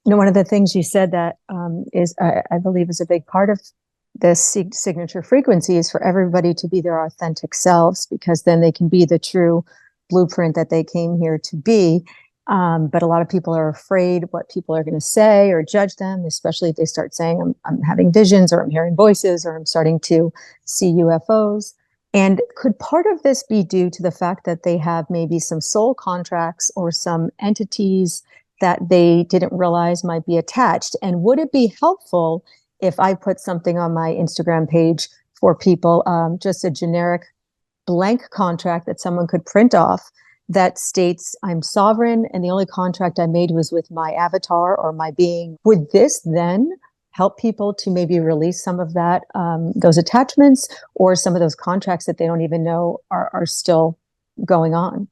One of the things you said that I believe, is a big part of this signature frequency is for everybody to be their authentic selves, because then they can be the true blueprint that they came here to be. But a lot of people are afraid what people are going to say or judge them, especially if they start saying, I'm having visions, or I'm hearing voices, or I'm starting to see UFOs. And could part of this be due to the fact that they have maybe some soul contracts or some entities that they didn't realize might be attached? And would it be helpful if I put something on my Instagram page for people, just a generic blank contract that someone could print off that states I'm sovereign and the only contract I made was with my avatar or my being? Would this then help people to maybe release some of that, those attachments, or some of those contracts that they don't even know are still going on?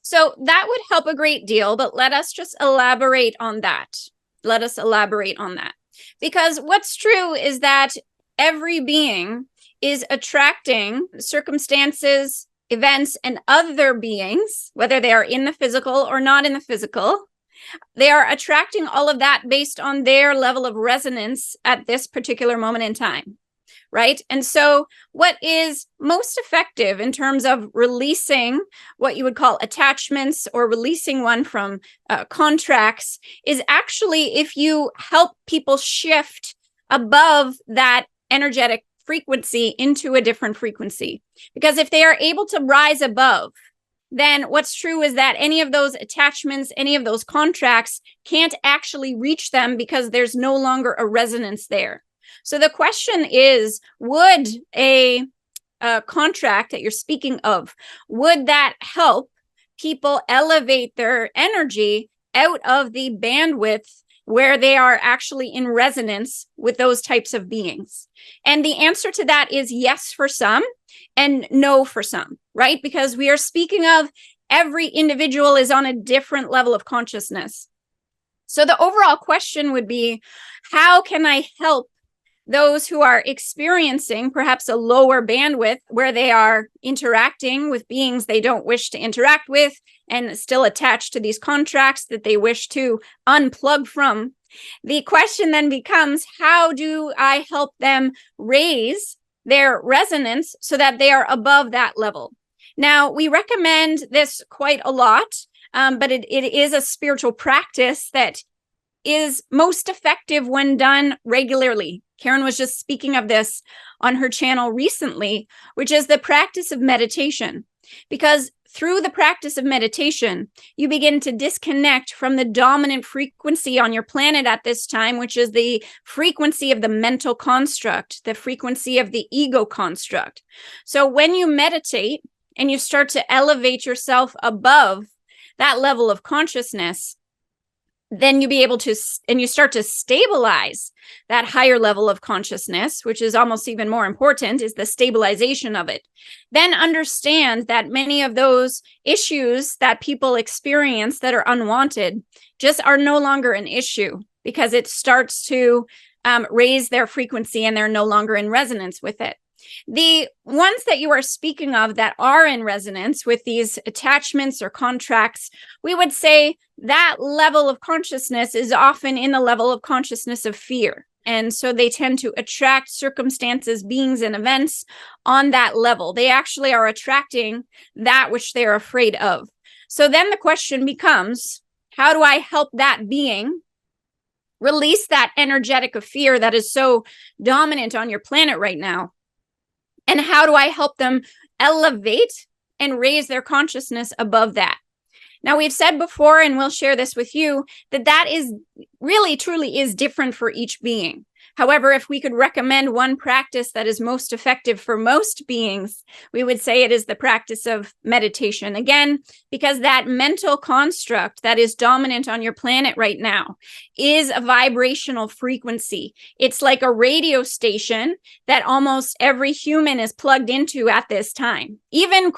So that would help a great deal, but let us just elaborate on that. Let us elaborate on that. Because what's true is that every being is attracting circumstances, events, and other beings, whether they are in the physical or not in the physical. They are attracting all of that based on their level of resonance at this particular moment in time, right? And so what is most effective in terms of releasing what you would call attachments or releasing one from contracts is actually if you help people shift above that energetic frequency into a different frequency. Because if they are able to rise above, then what's true is that any of those attachments, any of those contracts can't actually reach them because there's no longer a resonance there. So the question is, would a contract that you're speaking of, would that help people elevate their energy out of the bandwidth where they are actually in resonance with those types of beings? And the answer to that is yes for some and no for some, right? Because we are speaking of every individual is on a different level of consciousness. So the overall question would be, how can I help those who are experiencing perhaps a lower bandwidth where they are interacting with beings they don't wish to interact with and still attached to these contracts that they wish to unplug from? The question then becomes, how do I help them raise their resonance so that they are above that level? Now, we recommend this quite a lot, but it is a spiritual practice that is most effective when done regularly. Karen was just speaking of this on her channel recently, which is the practice of meditation. Because through the practice of meditation, you begin to disconnect from the dominant frequency on your planet at this time, which is the frequency of the mental construct, the frequency of the ego construct. So when you meditate and you start to elevate yourself above that level of consciousness, then you be able to, and you start to stabilize that higher level of consciousness, which is almost even more important, is the stabilization of it. Then understand that many of those issues that people experience that are unwanted just are no longer an issue, because it starts to raise their frequency and they're no longer in resonance with it. The ones that you are speaking of that are in resonance with these attachments or contracts, we would say that level of consciousness is often in the level of consciousness of fear. And so they tend to attract circumstances, beings, and events on that level. They actually are attracting that which they're afraid of. So then the question becomes, how do I help that being release that energetic of fear that is so dominant on your planet right now? And how do I help them elevate and raise their consciousness above that? Now, we've said before, and we'll share this with you, that is really, truly is different for each being. However, if we could recommend one practice that is most effective for most beings, we would say it is the practice of meditation. Again, because that mental construct that is dominant on your planet right now is a vibrational frequency. It's like a radio station that almost every human is plugged into at this time. Even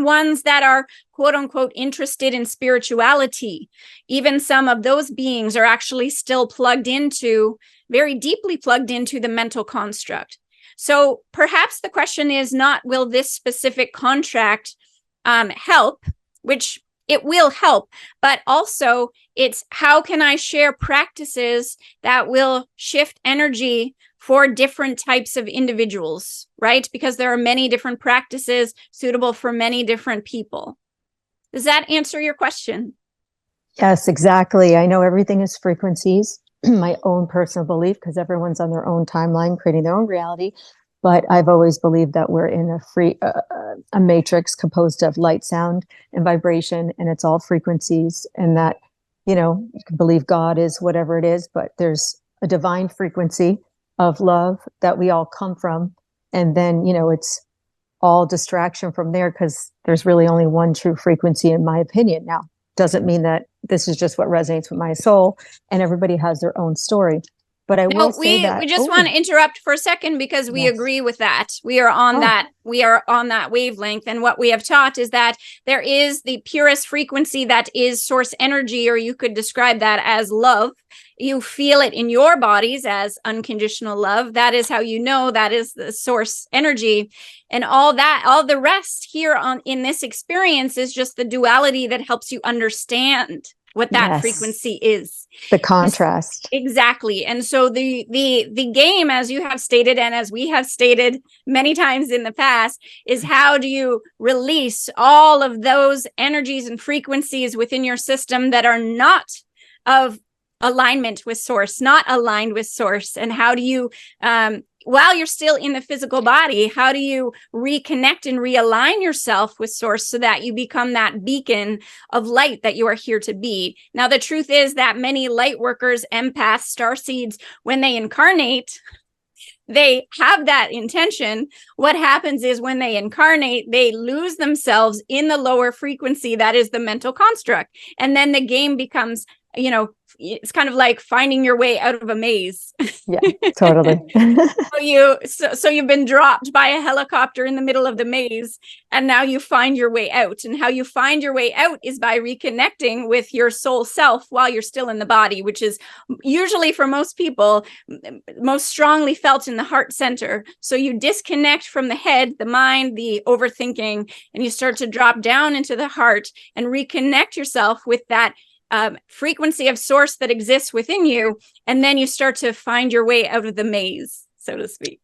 ones that are quote unquote interested in spirituality, even some of those beings are actually still plugged into, very deeply plugged into the mental construct. So perhaps the question is not, will this specific contract help, which it will help. But also, it's how can I share practices that will shift energy for different types of individuals, right? Because there are many different practices suitable for many different people. Does that answer your question? Yes, exactly. I know everything is frequencies, my own personal belief, because everyone's on their own timeline, creating their own reality. But I've always believed that we're in a matrix composed of light, sound, and vibration, and it's all frequencies. And that, you can believe God is whatever it is, but there's a divine frequency of love that we all come from. And then, it's all distraction from there, because there's really only one true frequency, in my opinion. Now, doesn't mean that this is just what resonates with my soul, and everybody has their own story. But I will say that we just want to interrupt for a second, because we agree with that. We are on that wavelength. And what we have taught is that there is the purest frequency that is source energy, or you could describe that as love. You feel it in your bodies as unconditional love. That is how you know that is the source energy. And all the rest here in this experience is just the duality that helps you understand what that frequency is. The contrast. Exactly. And so the game, as you have stated, and as we have stated many times in the past, is how do you release all of those energies and frequencies within your system that are not of alignment with source, not aligned with source? And how do you, while you're still in the physical body, how do you reconnect and realign yourself with source so that you become that beacon of light that you are here to be? Now, the truth is that many light workers, empaths, starseeds, when they incarnate, they have that intention. What happens is when they incarnate, they lose themselves in the lower frequency that is the mental construct. And then the game becomes, it's kind of like finding your way out of a maze. Yeah, totally. So you've been dropped by a helicopter in the middle of the maze, and now you find your way out. And how you find your way out is by reconnecting with your soul self while you're still in the body, which is usually, for most people, most strongly felt in the heart center. So you disconnect from the head, the mind, the overthinking, and you start to drop down into the heart and reconnect yourself with that frequency of source that exists within you. And then you start to find your way out of the maze, so to speak.